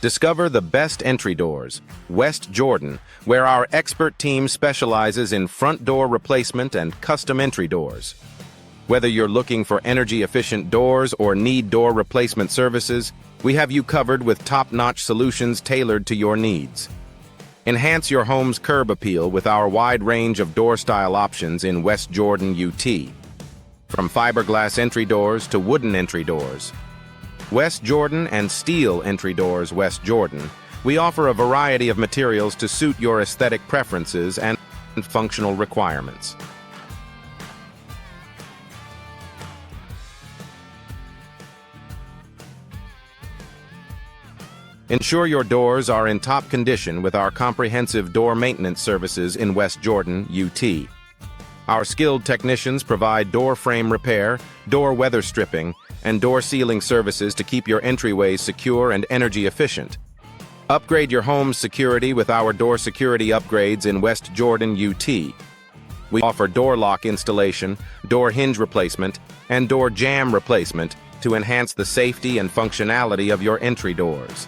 Discover the best entry doors, West Jordan, where our expert team specializes in front door replacement and custom entry doors. Whether you're looking for energy-efficient doors or need door replacement services, we have you covered with top-notch solutions tailored to your needs. Enhance your home's curb appeal with our wide range of door style options in West Jordan UT. From fiberglass entry doors to wooden entry doors, West Jordan and steel entry doors West Jordan, we offer a variety of materials to suit your aesthetic preferences and functional requirements. Ensure your doors are in top condition with our comprehensive door maintenance services in West Jordan, UT. Our skilled technicians provide door frame repair, door weather stripping, and door sealing services to keep your entryways secure and energy efficient. Upgrade your home's security with our door security upgrades in West Jordan, UT. We offer door lock installation, door hinge replacement, and door jamb replacement to enhance the safety and functionality of your entry doors.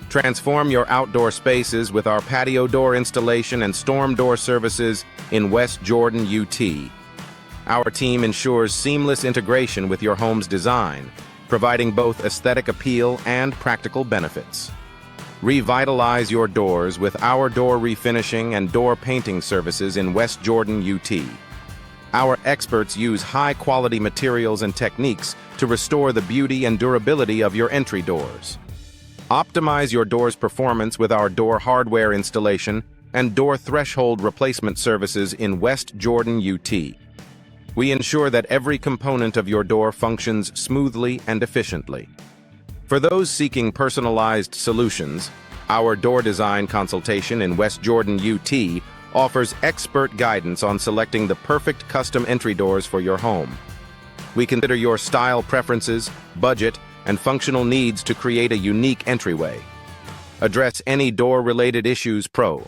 Transform your outdoor spaces with our patio door installation and storm door services in West Jordan, UT. Our team ensures seamless integration with your home's design, providing both aesthetic appeal and practical benefits. Revitalize your doors with our door refinishing and door painting services in West Jordan, UT. Our experts use high-quality materials and techniques to restore the beauty and durability of your entry doors. Optimize your door's performance with our door hardware installation and door threshold replacement services in West Jordan, UT. We ensure that every component of your door functions smoothly and efficiently. For those seeking personalized solutions, our door design consultation in West Jordan, UT offers expert guidance on selecting the perfect custom entry doors for your home. We consider your style preferences, budget, and functional needs to create a unique entryway. Address any door-related issues pro.